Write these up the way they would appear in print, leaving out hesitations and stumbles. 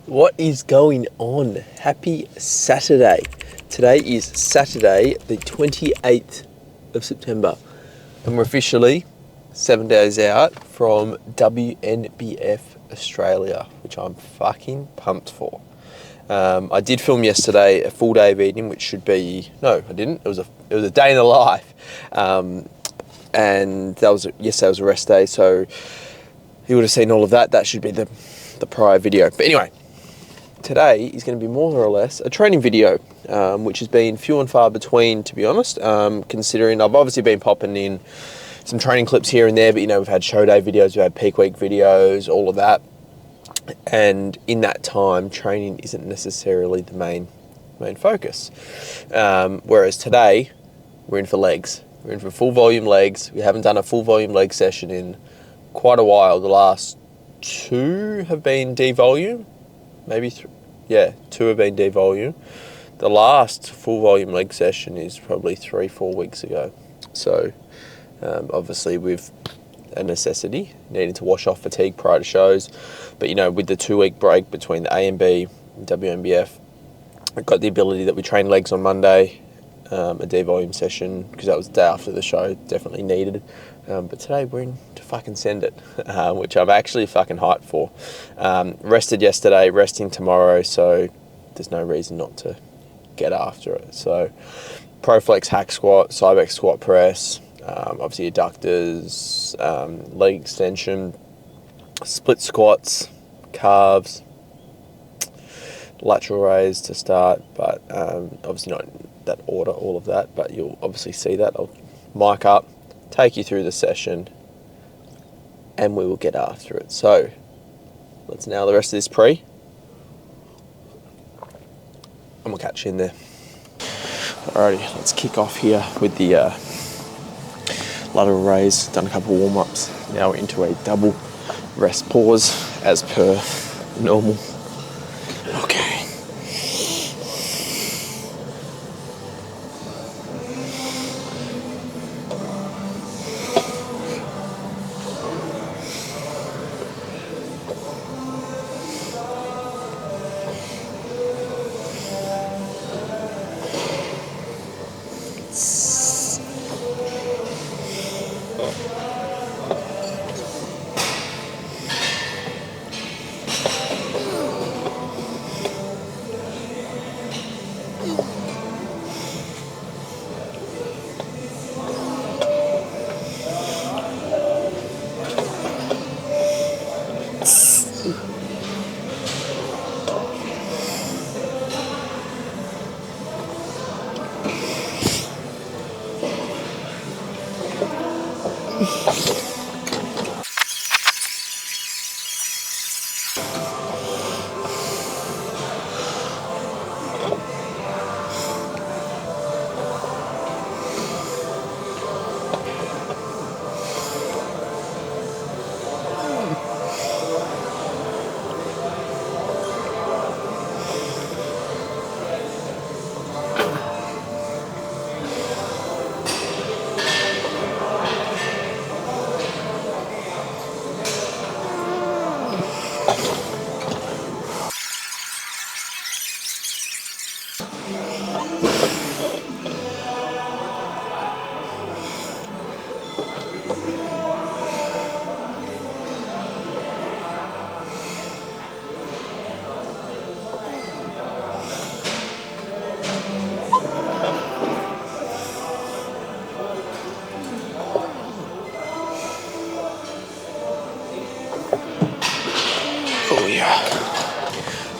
What is going on? Happy Saturday. Today is Saturday, the 28th of September, and we're officially 7 days out from WNBF Australia, which I'm fucking pumped for. I did film yesterday a full day of eating, which should be, no, I didn't. It was a day in the life. And yesterday was a rest day, so you would have seen all of that. That should be the prior video. But anyway, today is going to be more or less a training video, which has been few and far between, to be honest, considering I've obviously been popping in some training clips here and there, but we've had show day videos, we've had peak week videos, all of that. And in that time, training isn't necessarily the main focus. Whereas today, we're in for legs. We're in for full volume legs. We haven't done a full volume leg session in quite a while. The last two have been D-volume. Maybe two have been D-volume. The last full volume leg session is probably 3-4 weeks ago. So obviously with a necessity, needing to wash off fatigue prior to shows. But with the 2-week break between the AMB and WNBF, I've got the ability that we train legs on Monday, a D-volume session, because that was the day after the show, definitely needed. But today we're in to fucking send it, which I'm actually fucking hyped for. Rested yesterday, resting tomorrow, so there's no reason not to get after it. So ProFlex hack squat, Cybex squat press, obviously adductors, leg extension, split squats, calves, lateral raise to start, but obviously not in that order, all of that, but you'll obviously see that. I'll mic up, take you through the session, and we will get after it. So let's nail the rest of this pre, and we'll catch you in there. Alrighty, let's kick off here with the lateral raise. Done a couple of warm-ups. Now we're into a double rest pause as per normal. Okay.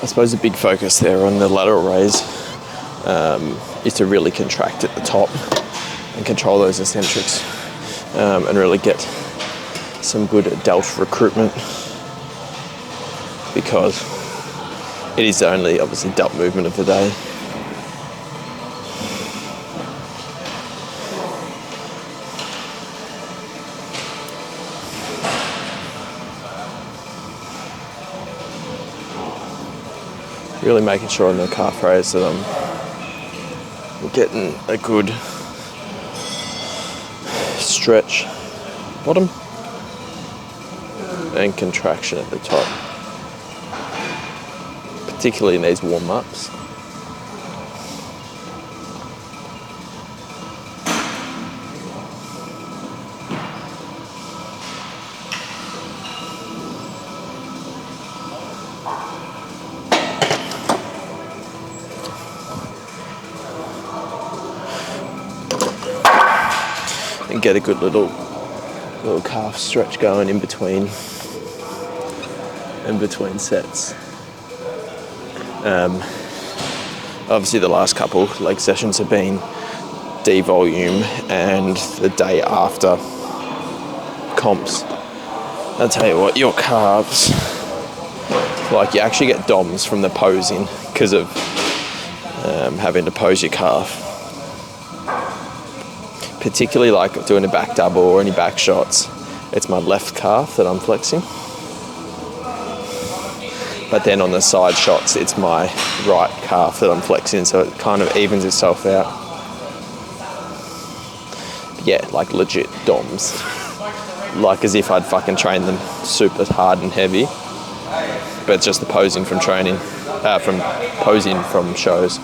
I suppose the big focus there on the lateral raise is to really contract at the top and control those eccentrics and really get some good delt recruitment, because it is the only obviously delt movement of the day. Really making sure on the calf raise that I'm getting a good stretch bottom and contraction at the top. particularly in these warm-ups. And get a good little calf stretch going in between sets. Obviously the last couple leg sessions have been devolume and the day after comps. I'll tell you what, your calves, like you actually get DOMs from the posing because of having to pose your calf. Particularly like doing a back double or any back shots, it's my left calf that I'm flexing. But then on the side shots, it's my right calf that I'm flexing, so it kind of evens itself out. Yeah, like legit DOMs. Like as if I'd fucking trained them super hard and heavy. But it's just the posing from training, from posing from shows.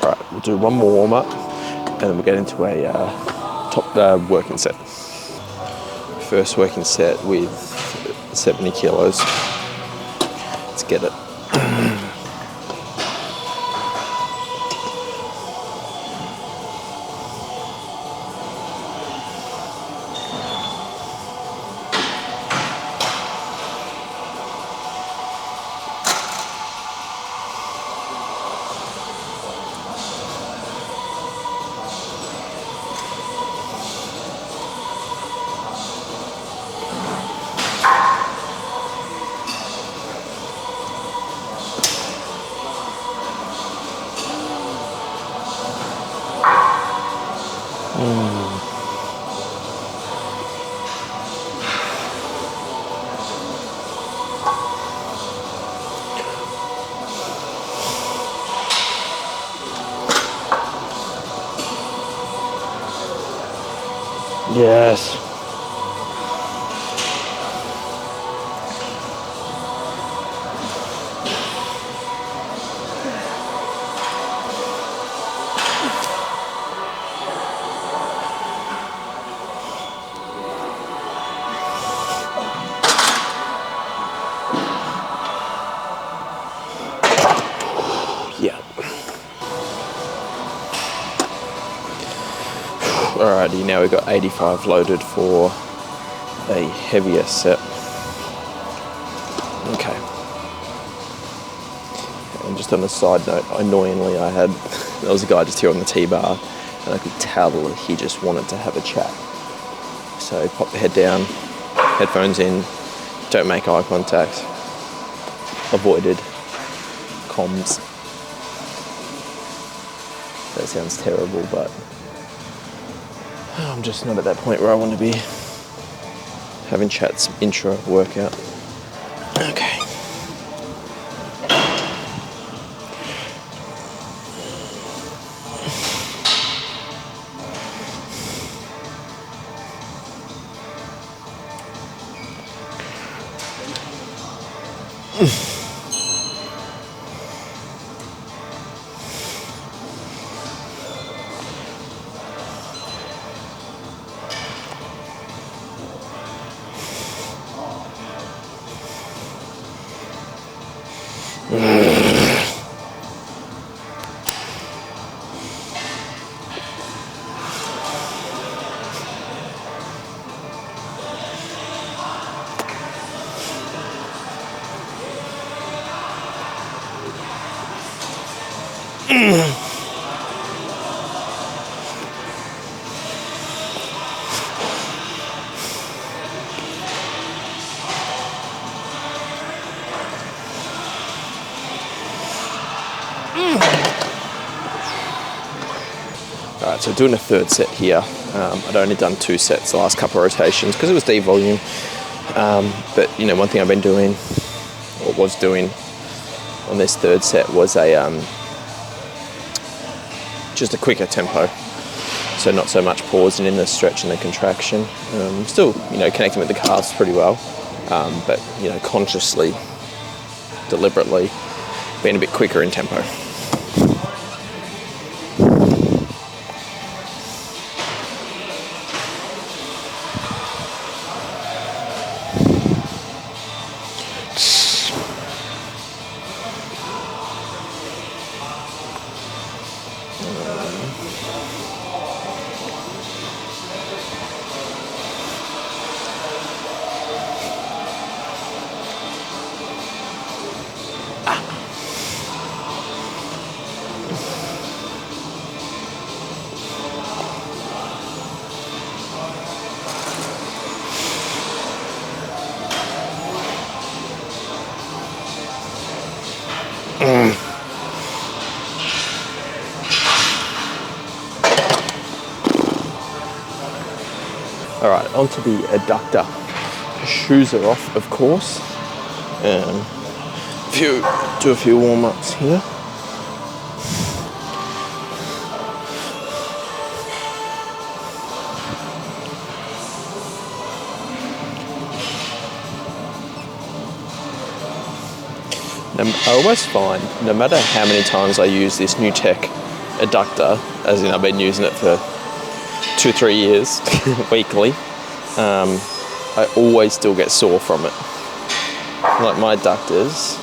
Alright, we'll do one more warm up and then we'll get into a top working set. First working set with 70 kilos. Let's get it. Yes. Yeah. Alrighty, now we've got 85 loaded for a heavier set. Okay. And just on a side note, annoyingly there was a guy just here on the T-bar and I could tell that he just wanted to have a chat. So pop the head down, headphones in, don't make eye contact, avoided comms. That sounds terrible, but I'm just not at that point where I want to be having chats intra workout. Okay. Alright, so doing a third set here. I'd only done 2 sets the last couple of rotations because it was D volume. But you know, one thing I've been doing, or was doing on this third set, was just a quicker tempo. So not so much pausing in the stretch and the contraction. Still, you know, connecting with the calves pretty well, but you know, consciously, deliberately being a bit quicker in tempo. Alright, onto the adductor. Shoes are off, of course. Do a few warm-ups here. I always find, no matter how many times I use this new tech adductor, as in I've been using it for 2-3 years weekly, I always still get sore from it. Like my adductors,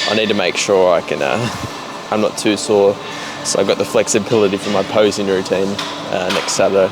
I need to make sure I can, I'm not too sore, so I've got the flexibility for my posing routine next Saturday.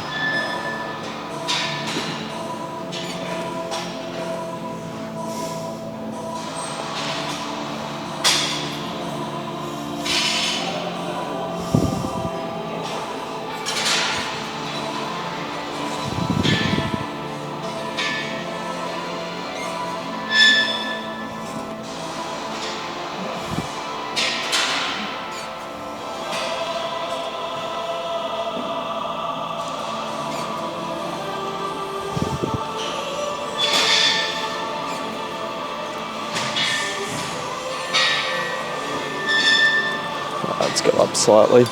Let's go up slightly.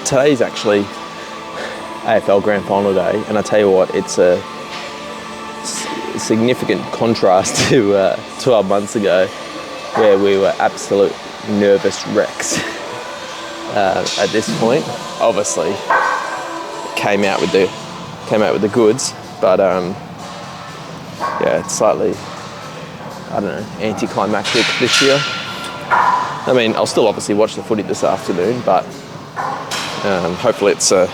Today's actually AFL Grand Final day, and I tell you what, it's a significant contrast to 12 months ago, where we were absolute nervous wrecks. At this point, obviously, came out with the goods, but yeah, it's slightly, I don't know, anticlimactic this year. I mean, I'll still obviously watch the footy this afternoon, but hopefully it's a,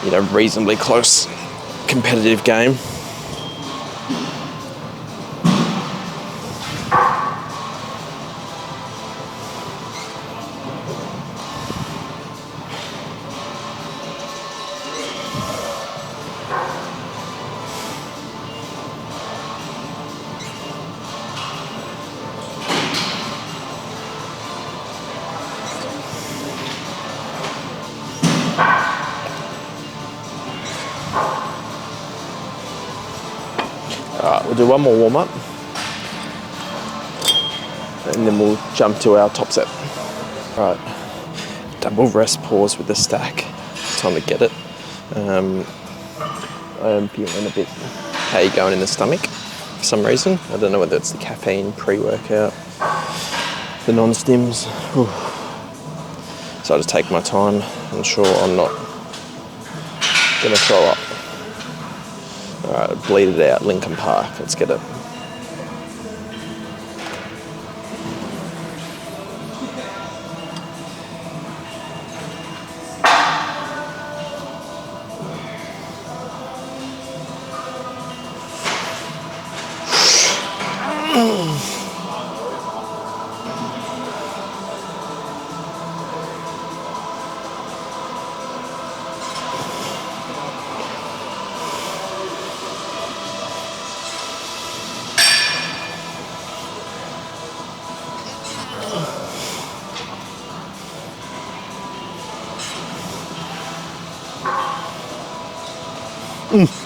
you know, reasonably close competitive game. Alright, we'll do one more warm-up and then we'll jump to our top set. Alright, double rest pause with the stack. Time to get it. I'm feeling a bit hay going in the stomach for some reason. I don't know whether it's the caffeine pre-workout, the non-stims. So I just take my time, ensure I'm not going to throw up. Alright, bleed it out, Lincoln Park, let's get it. Come on.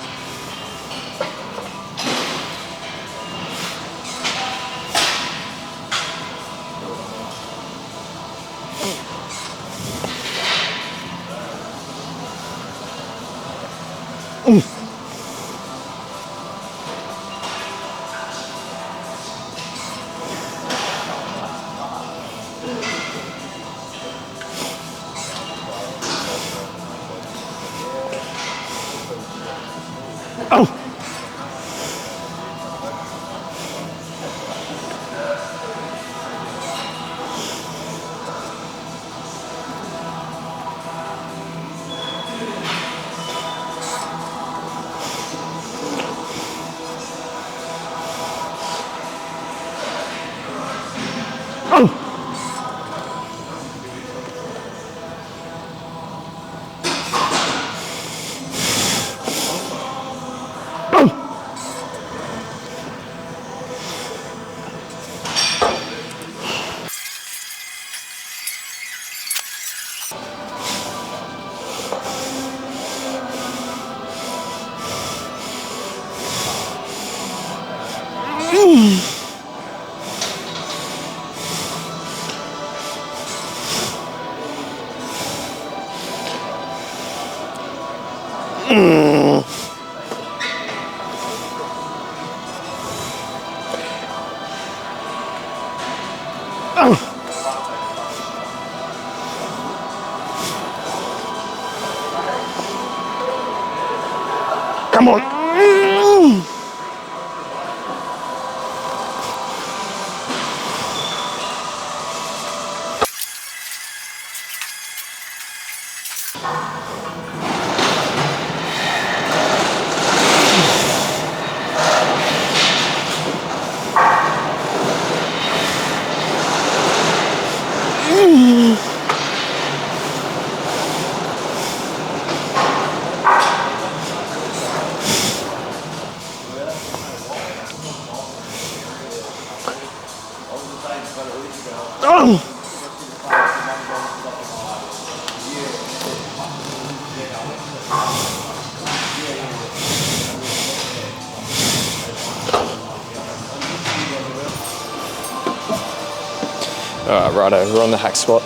Alright, righto, we're on the hack squat.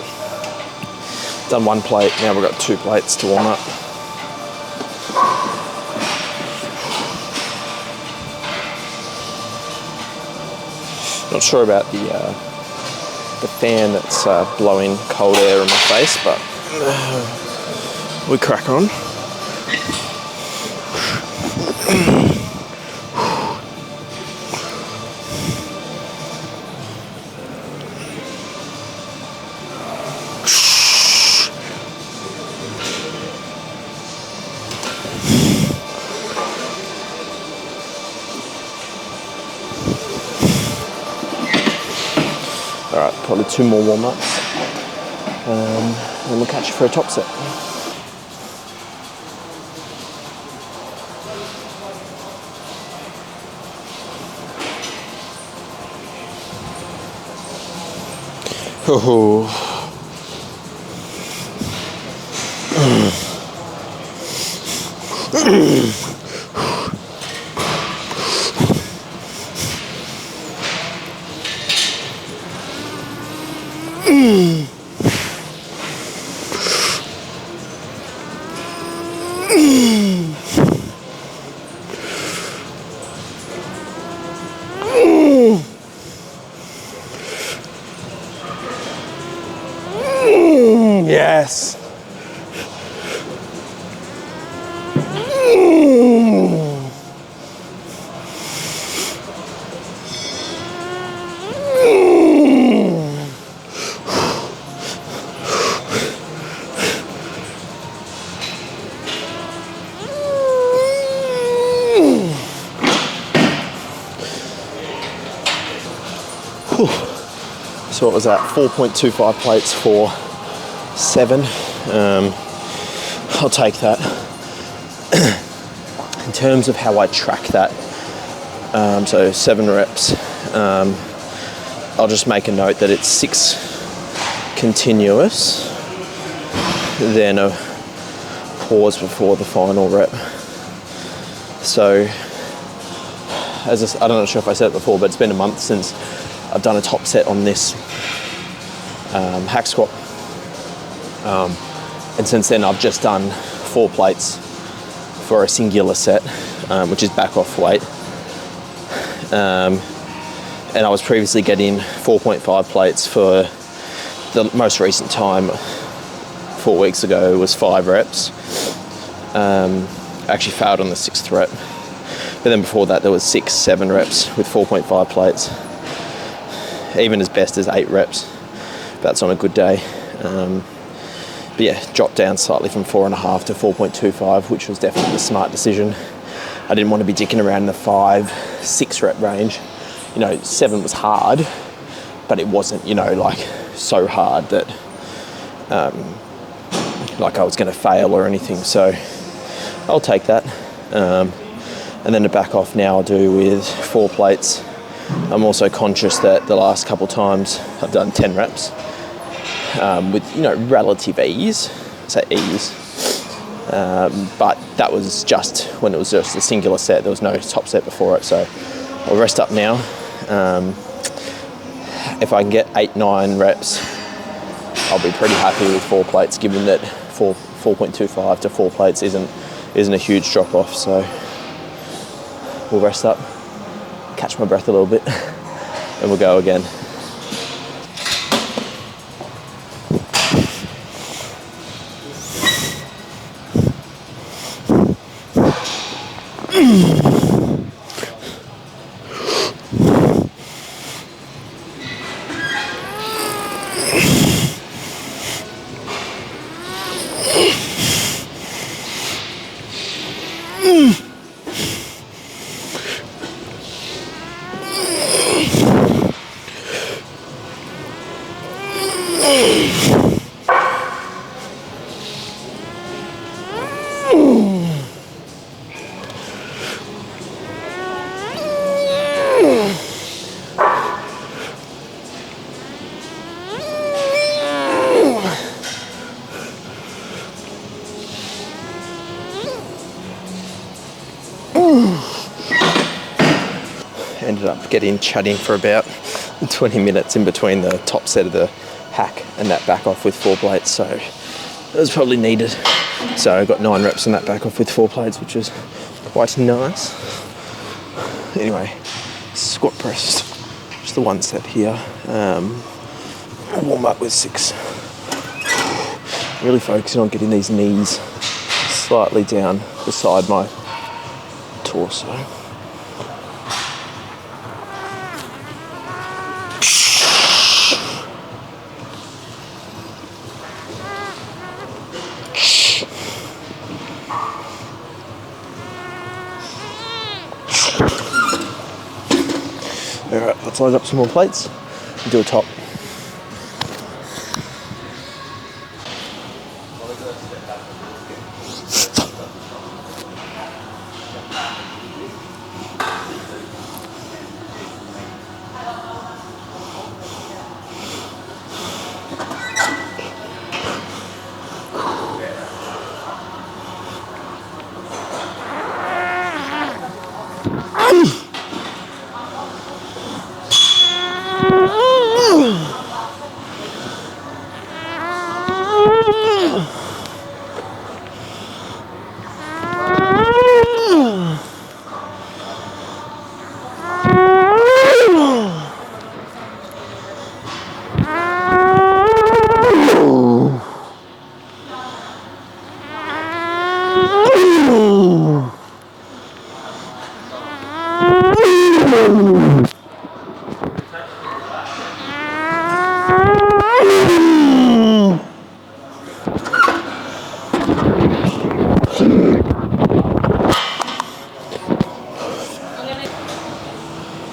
Done one plate, now we've got 2 plates to warm up. Not sure about the fan that's blowing cold air in my face, but we crack on. Alright, probably 2 more warm-ups, and we'll catch you for a top set. Oh. Yes. So what was that? 4.25 plates for 7. I'll take that. In terms of how I track that, so 7 reps, I'll just make a note that it's 6 continuous, then a pause before the final rep. So, I'm not sure if I said it before, but it's been a month since I've done a top set on this hack squat. And since then I've just done 4 plates for a singular set, which is back off weight. And I was previously getting 4.5 plates for the most recent time, 4 weeks ago, was 5 reps. I actually failed on the 6th rep. But then before that there was 6, 7 reps with 4.5 plates. Even as best as 8 reps. That's on a good day. But yeah, dropped down slightly from 4.5 to 4.25, which was definitely a smart decision. I didn't want to be dicking around in the 5, 6 rep range. 7 was hard, but it wasn't, like so hard that like I was going to fail or anything. So I'll take that. And then to back off now I'll do with 4 plates. I'm also conscious that the last couple times I've done 10 reps with, relative ease, say ease. But that was just when it was just a singular set. There was no top set before it. So I'll rest up now. If I can get 8, 9 reps, I'll be pretty happy with 4 plates, given that 4.25 to 4 plates isn't a huge drop off. So we'll rest up, catch my breath a little bit, and we'll go again. Ended up chatting for about 20 minutes in between the top set of the hack and that back off with 4 plates, so it was probably needed. So I got 9 reps on that back off with 4 plates, which was quite nice. Anyway, squat press, just the 1 set here. I'll warm up with 6. Really focusing on getting these knees slightly down beside my torso. Alright, let's load up some more plates and do a top.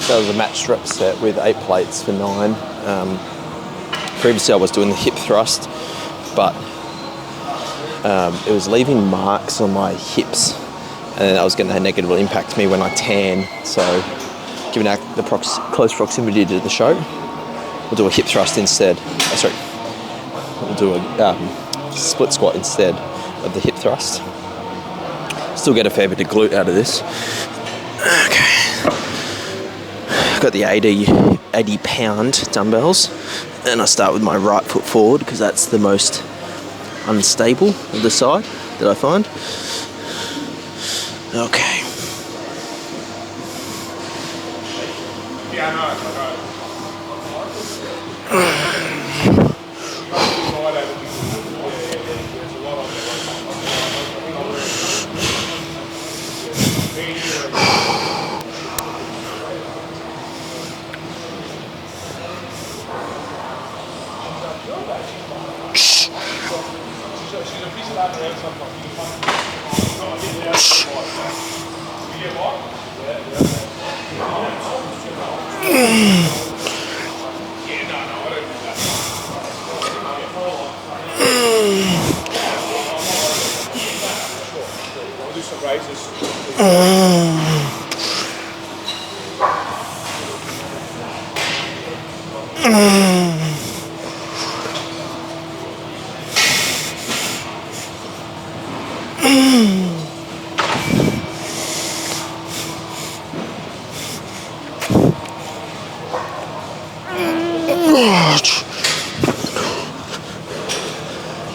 That was a matched rep set with 8 plates for 9. Previously I was doing the hip thrust, but it was leaving marks on my hips, and that was going to negatively impact me when I tan. So given the close proximity to the show, we'll do a hip thrust instead. We'll do a split squat instead of the hip thrust. Still get a fair bit of glute out of this. Okay. I've got the 80 pound dumbbells, and I start with my right foot forward because that's the most unstable of the side that I find. Okay.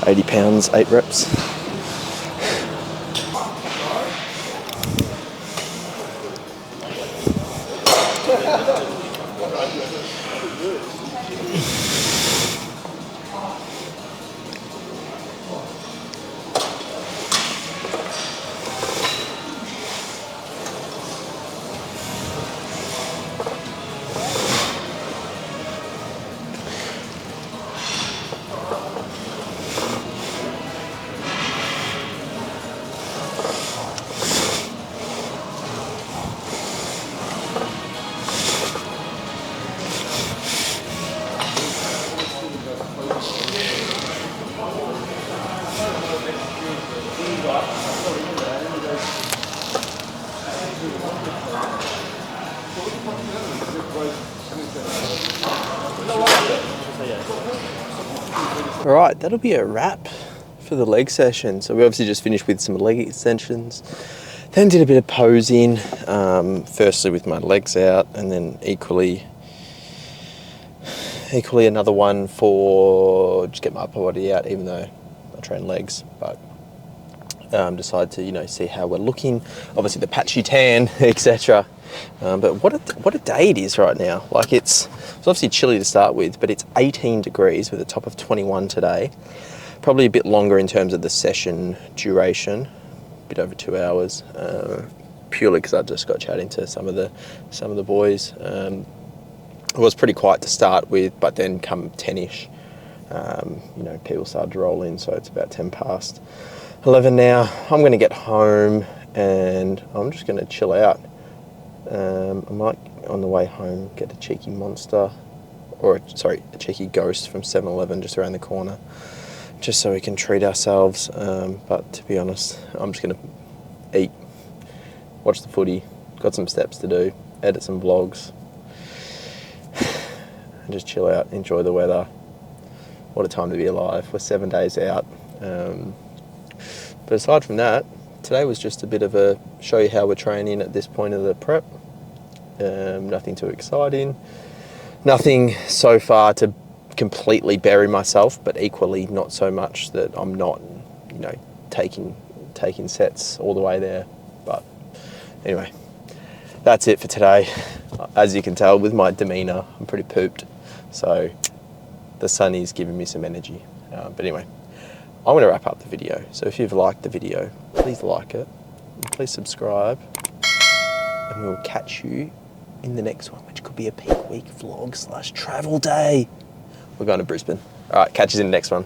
£80, 8 reps. Alright, that'll be a wrap for the leg session. So we obviously just finished with some leg extensions, then did a bit of posing, firstly with my legs out, and then equally another one for just get my upper body out, even though I train legs, but decide to, you know, see how we're looking. Obviously the patchy tan, etc. But what a day it is right now. Like it's obviously chilly to start with, but it's 18 degrees with a top of 21 today. Probably a bit longer in terms of the session duration, a bit over 2 hours, purely because I just got chatting to some of the boys. It was pretty quiet to start with, but then come 10ish, you know, people started to roll in, so it's about 10 past 11 now. I'm going to get home and I'm just going to chill out. I might, on the way home, get a cheeky monster, or sorry, a cheeky ghost from 7-Eleven just around the corner, just so we can treat ourselves. But to be honest, I'm just going to eat, watch the footy, got some steps to do, edit some vlogs, and just chill out, enjoy the weather. What a time to be alive. We're 7 days out. But aside from that, today was just a bit of a show you how we're training at this point of the prep. Nothing too exciting. Nothing so far to completely bury myself, but equally not so much that I'm not, you know, taking sets all the way there. But anyway, that's it for today. As you can tell with my demeanour, I'm pretty pooped. So the sun is giving me some energy. But anyway, I'm going to wrap up the video. So if you've liked the video, please like it, and please subscribe, and we'll catch you in the next one, which could be a peak week vlog / travel day. We're going to Brisbane. All right, catch you in the next one.